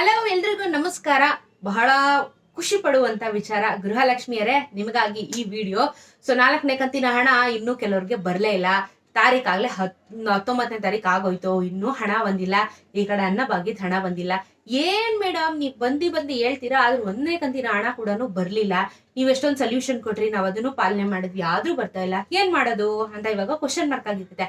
Hello ಎಲ್ರಿಗೂ ನಮಸ್ಕಾರ. ಬಹಳ ಖುಷಿ ಪಡುವಂತ ವಿಚಾರ ಗೃಹಲಕ್ಷ್ಮಿಯರೇ, ನಿಮಗಾಗಿ ಈ ವಿಡಿಯೋ. ಸೊ 4ನೇ ಕಂತಿನ ಹಣ ಇನ್ನೂ ಕೆಲವರಿಗೆ ಬರಲೇ ಇಲ್ಲ. ತಾರೀಕಾಗ್ಲೇ 19ನೇ ತಾರೀಕು ಆಗೋಯ್ತು, ಇನ್ನೂ ಹಣ ಬಂದಿಲ್ಲ. ಈ ಕಡೆ ಅನ್ನಭಾಗ್ಯದ ಹಣ ಬಂದಿಲ್ಲ. ಏನ್ ಮೇಡಮ್ ನೀವ್ ಬಂದಿ ಹೇಳ್ತೀರಾ, ಆದ್ರೂ 1ನೇ ಕಂತಿನ ಹಣ ಕೂಡ ಬರ್ಲಿಲ್ಲ. ನೀವ್ ಎಷ್ಟೊಂದು ಸೊಲ್ಯೂಷನ್ ಕೊಟ್ರಿ, ನಾವ್ ಅದನ್ನು ಪಾಲನೆ ಮಾಡಿದ್ವಿ, ಆದ್ರೂ ಬರ್ತಾ ಇಲ್ಲ, ಏನ್ ಮಾಡೋದು ಅಂತ ಇವಾಗ ಕ್ವಶನ್ ಮಾರ್ಕ್ ಆಗಿರುತ್ತೆ.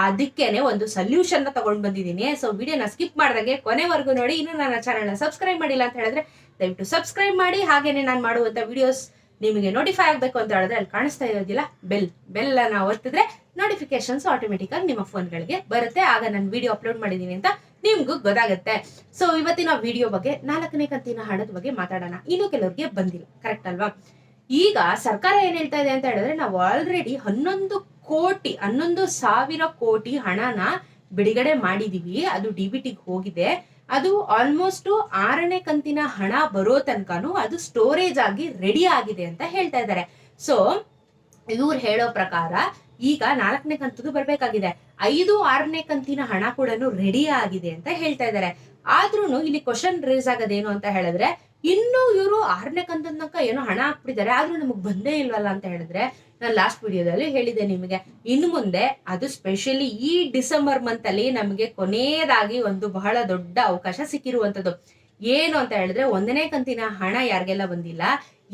ಅದಕ್ಕೇನೆ ಒಂದು ಸೊಲ್ಯೂಷನ್ ತಗೊಂಡ್ ಬಂದಿದ್ದೀನಿ. ಸೊ ವಿಡಿಯೋನ ಸ್ಕಿಪ್ ಮಾಡ್ದಂಗೆ ಕೊನೆವರೆಗೂ ನೋಡಿ. ಇನ್ನು ನನ್ನ ಚಾನಲ್ನ ಸಬ್ಸ್ಕ್ರೈಬ್ ಮಾಡಿಲ್ಲ ಅಂತ ಹೇಳಿದ್ರೆ ದಯವಿಟ್ಟು ಸಬ್ಸ್ಕ್ರೈಬ್ ಮಾಡಿ. ಹಾಗೇನೆ ನಾನು ಮಾಡುವಂತ ವಿಡಿಯೋಸ್ ನಿಮಗೆ ನೋಟಿಫೈ ಆಗ್ಬೇಕು ಅಂತ ಹೇಳಿದ್ರೆ ಅಲ್ಲಿ ಕಾಣಿಸ್ತಾ ಇರೋದಿಲ್ಲ ಬೆಲ್ ಅನ್ನ ಒತ್ತಿದ್ರೆ ನೋಟಿಫಿಕೇಶನ್ಸ್ ಆಟೋಮೆಟಿಕ್ ಆಗಿ ನಿಮ್ಮ ಫೋನ್ಗಳಿಗೆ ಬರುತ್ತೆ. ಆಗ ನಾನು ವಿಡಿಯೋ ಅಪ್ಲೋಡ್ ಮಾಡಿದೀನಿ ಅಂತ ನಿಮ್ಗೂ ಗೊತ್ತಾಗುತ್ತೆ. ಸೊ ಇವತ್ತಿನ ವಿಡಿಯೋ ಬಗ್ಗೆ 4ನೇ ಕಂತಿನ ಹಣದ ಬಗ್ಗೆ ಮಾತಾಡೋಣ. ಇನ್ನು ಕೆಲವರಿಗೆ ಬಂದಿಲ್ಲ, ಕರೆಕ್ಟ್ ಅಲ್ವಾ? ಈಗ ಸರ್ಕಾರ ಏನ್ ಹೇಳ್ತಾ ಇದೆ ಅಂತ ಹೇಳಿದ್ರೆ, ನಾವು ಆಲ್ರೆಡಿ 11,000 ಕೋಟಿ ಹಣನ ಬಿಡುಗಡೆ ಮಾಡಿದೀವಿ. ಅದು ಡಿಬಿಟಿಗೆ ಹೋಗಿದೆ. ಅದು ಆಲ್ಮೋಸ್ಟ್ 6ನೇ ಕಂತಿನ ಹಣ ಬರೋ ತನಕನೂ ಅದು ಸ್ಟೋರೇಜ್ ಆಗಿ ರೆಡಿ ಆಗಿದೆ ಅಂತ ಹೇಳ್ತಾ ಇದ್ದಾರೆ. ಸೊ ಇವ್ರು ಹೇಳೋ ಪ್ರಕಾರ ಈಗ 4ನೇ ಕಂತದ್ದು ಬರ್ಬೇಕಾಗಿದೆ. 5-6ನೇ ಕಂತಿನ ಹಣ ಕೂಡ ರೆಡಿ ಆಗಿದೆ ಅಂತ ಹೇಳ್ತಾ ಇದ್ದಾರೆ. ಆದ್ರೂ ಇಲ್ಲಿ ಕ್ವಶನ್ ರೇಸ್ ಆಗೋದೇನು ಅಂತ ಹೇಳಿದ್ರೆ, ಇನ್ನು ಇವರು 6ನೇ ಕಂತದ ತನಕ ಏನೋ ಹಣ ಹಾಕ್ಬಿಟ್ಟಿದ್ದಾರೆ, ಆದ್ರೂ ನಮಗ್ ಬಂದೇ ಇಲ್ವಲ್ಲ ಅಂತ ಹೇಳಿದ್ರೆ, ನಾನು ಲಾಸ್ಟ್ ವಿಡಿಯೋದಲ್ಲಿ ಹೇಳಿದೆ ನಿಮಗೆ, ಇನ್ನು ಮುಂದೆ ಅದು ಸ್ಪೆಷಲಿ ಈ ಡಿಸೆಂಬರ್ ಮಂತ್ ಅಲ್ಲಿ ನಮಗೆ ಕೊನೆಯದಾಗಿ ಒಂದು ಬಹಳ ದೊಡ್ಡ ಅವಕಾಶ ಸಿಕ್ಕಿರುವಂತದ್ದು. ಏನು ಅಂತ ಹೇಳಿದ್ರೆ, 1ನೇ ಕಂತಿನ ಹಣ ಯಾರಿಗೆಲ್ಲ ಬಂದಿಲ್ಲ,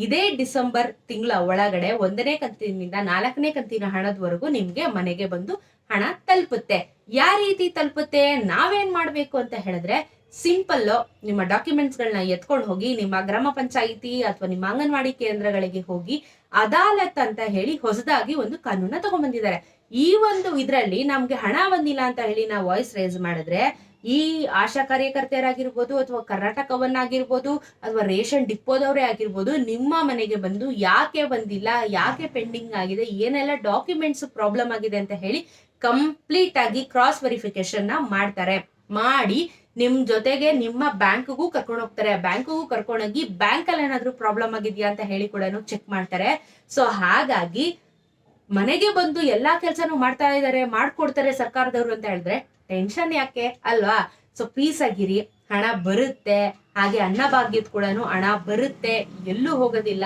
ಇದೇ ಡಿಸೆಂಬರ್ ತಿಂಗಳ ಒಳಗಡೆ 1ನೇ ಕಂತಿನಿಂದ 4ನೇ ಕಂತಿನ ಹಣದವರೆಗೂ ನಿಮ್ಗೆ ಮನೆಗೆ ಬಂದು ಹಣ ತಲುಪುತ್ತೆ. ಯಾವ ರೀತಿ ತಲುಪುತ್ತೆ, ನಾವೇನ್ ಮಾಡ್ಬೇಕು ಅಂತ ಹೇಳಿದ್ರೆ, ಸಿಂಪಲ್ ನಿಮ್ಮ ಡಾಕ್ಯುಮೆಂಟ್ಸ್ ಗಳನ್ನ ಎತ್ಕೊಂಡು ಹೋಗಿ ನಿಮ್ಮ ಗ್ರಾಮ ಪಂಚಾಯಿತಿ ಅಥವಾ ನಿಮ್ಮ ಅಂಗನವಾಡಿ ಕೇಂದ್ರಗಳಿಗೆ ಹೋಗಿ ಅದಾಲತ್ ಅಂತ ಹೇಳಿ ಹೊಸದಾಗಿ ಒಂದು ಕಾನೂನ ತಗೊಂಡ್ಬಂದಿದ್ದಾರೆ. ಈ ಒಂದು ಇದ್ರಲ್ಲಿ ನಮ್ಗೆ ಹಣ ಬಂದಿಲ್ಲ ಅಂತ ಹೇಳಿ ನಾವು ವಾಯ್ಸ್ ರೇಸ್ ಮಾಡಿದ್ರೆ, ಈ ಆಶಾ ಕಾರ್ಯಕರ್ತೆಯರಾಗಿರ್ಬೋದು ಅಥವಾ ಕರ್ನಾಟಕವನ್ನಾಗಿರ್ಬೋದು ಅಥವಾ ರೇಷನ್ ಡಿಪೋದವರೇ ಆಗಿರ್ಬೋದು, ನಿಮ್ಮ ಮನೆಗೆ ಬಂದು ಯಾಕೆ ಬಂದಿಲ್ಲ, ಯಾಕೆ ಪೆಂಡಿಂಗ್ ಆಗಿದೆ, ಏನೆಲ್ಲ ಡಾಕ್ಯುಮೆಂಟ್ಸ್ ಪ್ರಾಬ್ಲಮ್ ಆಗಿದೆ ಅಂತ ಹೇಳಿ ಕಂಪ್ಲೀಟ್ ಆಗಿ ಕ್ರಾಸ್ ವೆರಿಫಿಕೇಶನ್ ಮಾಡ್ತಾರೆ. ಮಾಡಿ ನಿಮ್ ಜೊತೆಗೆ ನಿಮ್ಮ ಬ್ಯಾಂಕ್ಗೂ ಕರ್ಕೊಂಡು ಹೋಗ್ತಾರೆ. ಬ್ಯಾಂಕ್ಗೂ ಕರ್ಕೊಂಡೋಗಿ ಬ್ಯಾಂಕ್ ಅಲ್ಲಿ ಏನಾದ್ರು ಪ್ರಾಬ್ಲಮ್ ಆಗಿದ್ಯಾ ಅಂತ ಹೇಳಿ ಕೂಡ ಚೆಕ್ ಮಾಡ್ತಾರೆ. ಸೊ ಹಾಗಾಗಿ ಮನೆಗೆ ಬಂದು ಎಲ್ಲಾ ಕೆಲ್ಸನೂ ಮಾಡ್ತಾ ಇದಾರೆ, ಮಾಡ್ಕೊಡ್ತಾರೆ ಸರ್ಕಾರದವ್ರು ಅಂತ ಹೇಳಿದ್ರೆ ಟೆನ್ಷನ್ ಯಾಕೆ ಅಲ್ವಾ? ಸೊ ಪೀಸ್ ಆಗಿರಿ, ಹಣ ಬರುತ್ತೆ. ಹಾಗೆ ಅನ್ನಭಾಗ್ಯದ ಕೂಡ ಹಣ ಬರುತ್ತೆ, ಎಲ್ಲೂ ಹೋಗೋದಿಲ್ಲ.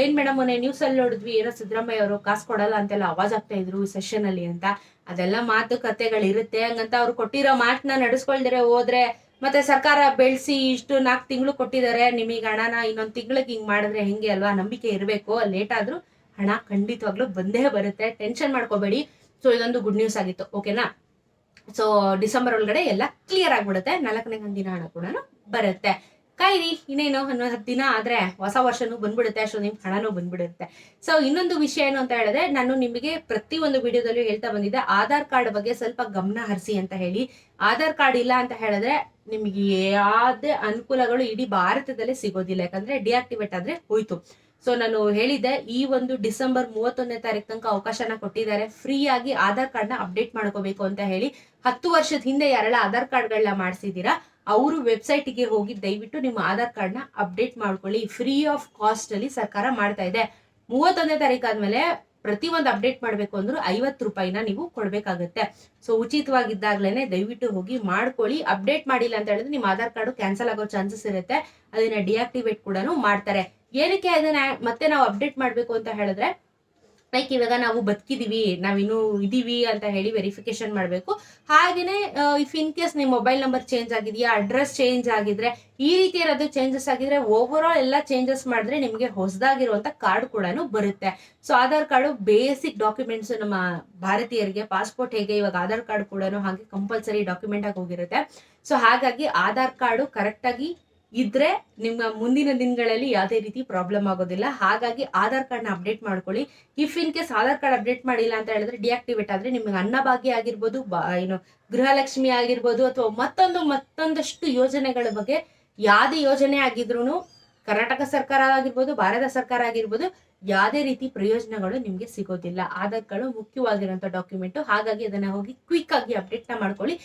ಏನ್ ಮೇಡಮ್ ಮೊನ್ನೆ ನ್ಯೂಸ್ ಅಲ್ಲಿ ನೋಡಿದ್ವಿ, ಏನೋ ಸಿದ್ದರಾಮಯ್ಯ ಅವರು ಕಾಸು ಕೊಡಲ್ಲ ಅಂತೆಲ್ಲ ಅವಾಜ್ ಆಗ್ತಾ ಇದ್ರು ಸೆಷನ್ ಅಲ್ಲಿ ಅಂತ. ಅದೆಲ್ಲ ಮಾತುಕತೆಗಳಿರುತ್ತೆ. ಹಂಗಂತ ಅವ್ರು ಕೊಟ್ಟಿರೋ ಮಾತನ್ನ ನಡೆಸ್ಕೊಳ್ದಿರೆ ಹೋದ್ರೆ ಮತ್ತೆ ಸರ್ಕಾರ ಬೆಳೆಸಿ ಇಷ್ಟು 4 ತಿಂಗಳು ಕೊಟ್ಟಿದ್ದಾರೆ ನಿಮಗೆ ಹಣನ, ಇನ್ನೊಂದ್ ತಿಂಗಳಿಗೆ ಹಿಂಗ್ ಮಾಡಿದ್ರೆ ಹೆಂಗೆ ಅಲ್ವಾ? ನಂಬಿಕೆ ಇರಬೇಕು. ಲೇಟ್ ಆದ್ರೂ ಹಣ ಖಂಡಿತವಾಗ್ಲೂ ಬಂದೇ ಬರುತ್ತೆ, ಟೆನ್ಷನ್ ಮಾಡ್ಕೋಬೇಡಿ. ಸೊ ಇದೊಂದು ಗುಡ್ ನ್ಯೂಸ್ ಆಗಿತ್ತು, ಓಕೆನಾ? ಸೊ ಡಿಸೆಂಬರ್ ಒಳಗಡೆ ಎಲ್ಲ ಕ್ಲಿಯರ್ ಆಗ್ಬಿಡುತ್ತೆ. 4ನೇ ಕಂತಿನ ಹಣ ಕೂಡ ಬರುತ್ತೆ. ಕಾಯಿರಿ, ಇನ್ನೇನು 10 ದಿನ ಆದ್ರೆ ಹೊಸ ವರ್ಷನೂ ಬಂದ್ಬಿಡುತ್ತೆ, ಅಷ್ಟು ನಿಮ್ ಹಣನೂ ಬಂದ್ಬಿಡುತ್ತೆ. ಸೊ ಇನ್ನೊಂದು ವಿಷಯ ಏನು ಅಂತ ಹೇಳಿದ್ರೆ, ನಾನು ನಿಮಗೆ ಪ್ರತಿ ಒಂದು ವಿಡಿಯೋದಲ್ಲೂ ಹೇಳ್ತಾ ಬಂದಿದ್ದೆ, ಆಧಾರ್ ಕಾರ್ಡ್ ಬಗ್ಗೆ ಸ್ವಲ್ಪ ಗಮನ ಹರಿಸಿ ಅಂತ ಹೇಳಿ. ಆಧಾರ್ ಕಾರ್ಡ್ ಇಲ್ಲ ಅಂತ ಹೇಳಿದ್ರೆ ನಿಮ್ಗೆ ಯಾವುದೇ ಅನುಕೂಲಗಳು ಇಡೀ ಭಾರತದಲ್ಲೇ ಸಿಗೋದಿಲ್ಲ, ಯಾಕಂದ್ರೆ ಡಿಆಕ್ಟಿವೇಟ್ ಆದ್ರೆ ಹೋಯ್ತು. ಸೊ ನಾನು ಹೇಳಿದ್ದೆ, ಈ ಒಂದು ಡಿಸೆಂಬರ್ 31ನೇ ತಾರೀಕು ತನಕ ಅವಕಾಶನ ಕೊಟ್ಟಿದ್ದಾರೆ ಫ್ರೀ ಆಗಿ ಆಧಾರ್ ಕಾರ್ಡ್ ನ ಅಪ್ಡೇಟ್ ಮಾಡ್ಕೋಬೇಕು ಅಂತ ಹೇಳಿ. 10 ವರ್ಷದ ಹಿಂದೆ ಯಾರೆಲ್ಲ ಆಧಾರ್ ಕಾರ್ಡ್ಗಳನ್ನ ಮಾಡಿಸಿದೀರಾ ಅವರು ವೆಬ್ಸೈಟ್ಗೆ ಹೋಗಿ ದಯವಿಟ್ಟು ನಿಮ್ಮ ಆಧಾರ್ ಕಾರ್ಡ್ ನ ಅಪ್ಡೇಟ್ ಮಾಡ್ಕೊಳ್ಳಿ. ಫ್ರೀ ಆಫ್ ಕಾಸ್ಟ್ ಅಲ್ಲಿ ಸರ್ಕಾರ ಮಾಡ್ತಾ ಇದೆ. 31ನೇ ತಾರೀಕು ಆದ್ಮೇಲೆ ಪ್ರತಿ ಒಂದು ಅಪ್ಡೇಟ್ ಮಾಡ್ಬೇಕು ಅಂದ್ರೂ 50 ರೂಪಾಯಿನ ನೀವು ಕೊಡ್ಬೇಕಾಗತ್ತೆ. ಸೊ ಉಚಿತವಾಗಿದ್ದಾಗ್ಲೇನೆ ದಯವಿಟ್ಟು ಹೋಗಿ ಮಾಡ್ಕೊಳ್ಳಿ. ಅಪ್ಡೇಟ್ ಮಾಡಿಲ್ಲ ಅಂತ ಹೇಳಿದ್ರೆ ನಿಮ್ಮ ಆಧಾರ್ ಕಾರ್ಡ್ ಕ್ಯಾನ್ಸಲ್ ಆಗೋ ಚಾನ್ಸಸ್ ಇರುತ್ತೆ, ಅದನ್ನ ಡಿಆಕ್ಟಿವೇಟ್ ಕೂಡ ಮಾಡ್ತಾರೆ. ಏನಕ್ಕೆ ಅದನ್ನ ಮತ್ತೆ ನಾವು ಅಪ್ಡೇಟ್ ಮಾಡ್ಬೇಕು ಅಂತ ಹೇಳಿದ್ರೆ, ಲೈಕ್ ಇವಾಗ ನಾವು ಬದುಕಿದೀವಿ, ನಾವಿನ್ನು ಇದೀವಿ ಅಂತ ಹೇಳಿ ವೆರಿಫಿಕೇಶನ್ ಮಾಡಬೇಕು. ಹಾಗೇನೆ ಇಫ್ ಇನ್ ಕೇಸ್ ನಿಮ್ಮ ಮೊಬೈಲ್ ನಂಬರ್ ಚೇಂಜ್ ಆಗಿದೆಯಾ, ಅಡ್ರೆಸ್ ಚೇಂಜ್ ಆಗಿದ್ರೆ, ಈ ರೀತಿ ಏನಾದ್ರು ಚೇಂಜಸ್ ಆಗಿದ್ರೆ ಓವರ್ ಆಲ್ ಎಲ್ಲ ಚೇಂಜಸ್ ಮಾಡಿದ್ರೆ ನಿಮಗೆ ಹೊಸದಾಗಿರುವಂತ ಕಾರ್ಡ್ ಕೂಡ ಬರುತ್ತೆ. So Aadhaar card basic documents ನಮ್ಮ ಭಾರತೀಯರಿಗೆ. ಪಾಸ್ಪೋರ್ಟ್ ಹೇಗೆ ಇವಾಗ ಆಧಾರ್ ಕಾರ್ಡ್ ಕೂಡ ಹಾಗೆ ಕಂಪಲ್ಸರಿ ಡಾಕ್ಯುಮೆಂಟ್ ಆಗಿ ಹೋಗಿರುತ್ತೆ. ಸೊ ಹಾಗಾಗಿ ಆಧಾರ್ ಕಾರ್ಡ್ ಕರೆಕ್ಟ್ ಆಗಿ ಇದ್ರೆ ನಿಮ್ಮ ಮುಂದಿನ ದಿನಗಳಲ್ಲಿ ಯಾವುದೇ ರೀತಿ ಪ್ರಾಬ್ಲಮ್ ಆಗೋದಿಲ್ಲ. ಹಾಗಾಗಿ ಆಧಾರ್ ಕಾರ್ಡ್ ನ ಅಪ್ಡೇಟ್ ಮಾಡ್ಕೊಳ್ಳಿ. If in case Aadhaar card update ಮಾಡಿಲ್ಲ ಅಂತ ಹೇಳಿದ್ರೆ ಡಿಆಕ್ಟಿವೇಟ್ ಆದ್ರೆ ನಿಮ್ಗೆ ಅನ್ನಭಾಗ್ಯ ಆಗಿರ್ಬೋದು, ಏನು ಗೃಹಲಕ್ಷ್ಮಿ ಆಗಿರ್ಬೋದು, ಅಥವಾ ಮತ್ತೊಂದಷ್ಟು ಯೋಜನೆಗಳ ಬಗ್ಗೆ ಯಾವುದೇ ಯೋಜನೆ ಆಗಿದ್ರು ಕರ್ನಾಟಕ ಸರ್ಕಾರ ಆಗಿರ್ಬೋದು, ಭಾರತ ಸರ್ಕಾರ ಆಗಿರ್ಬೋದು, ಯಾವುದೇ ರೀತಿ ಪ್ರಯೋಜನಗಳು ನಿಮ್ಗೆ ಸಿಗೋದಿಲ್ಲ. ಆಧಾರ್ ಕಾರ್ಡ್ ಮುಖ್ಯವಾಗಿರುವಂತ ಡಾಕ್ಯುಮೆಂಟ್. ಹಾಗಾಗಿ ಅದನ್ನ ಹೋಗಿ ಕ್ವಿಕ್ ಆಗಿ ಅಪ್ಡೇಟ್ ನ ಮಾಡ್ಕೊಳ್ಳಿ.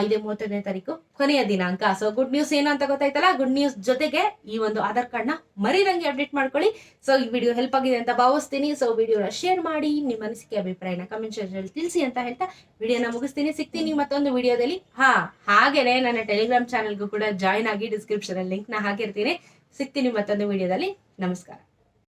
ಇದೆ 31ನೇ ತಾರೀಕು ಕೊನೆಯ ದಿನಾಂಕ. ಸೊ ಗುಡ್ ನ್ಯೂಸ್ ಏನು ಅಂತ ಗೊತ್ತಾಯ್ತಲ್ಲ. ಗುಡ್ ನ್ಯೂಸ್ ಜೊತೆಗೆ ಈ ಒಂದು ಆಧಾರ್ ಕಾರ್ಡ್ ನ ಮರಿದಂಗೆ ಅಪ್ಡೇಟ್ ಮಾಡ್ಕೊಳ್ಳಿ. ಸೊ ಈ ವಿಡಿಯೋ ಹೆಲ್ಪ್ ಆಗಿದೆ ಅಂತ ಭಾವಿಸ್ತೀನಿ. ಸೊ ವಿಡಿಯೋನ ಶೇರ್ ಮಾಡಿ, ನಿಮ್ಮ ಅನಿಸಿಕೆ ಅಭಿಪ್ರಾಯನ ಕಮೆಂಟ್ ಸೆಕ್ಷನ್ ತಿಳಿಸಿ ಅಂತ ಹೇಳ್ತಾ ವಿಡಿಯೋನ ಮುಗಿಸ್ತೀನಿ. ಸಿಗ್ತೀನಿ ಮತ್ತೊಂದು ವಿಡಿಯೋದಲ್ಲಿ. ಹಾಗೇನೆ ನನ್ನ ಟೆಲಿಗ್ರಾಮ್ ಚಾನಲ್ಗೂ ಕೂಡ ಜಾಯ್ನ್ ಆಗಿ ಡಿಸ್ಕ್ರಿಪ್ಷನ್ ಅಲ್ಲಿ ಲಿಂಕ್ ನ ಹಾಕಿರ್ತೀನಿ. ಸಿಗ್ತೀನಿ ಮತ್ತೊಂದು ವಿಡಿಯೋದಲ್ಲಿ. ನಮಸ್ಕಾರ.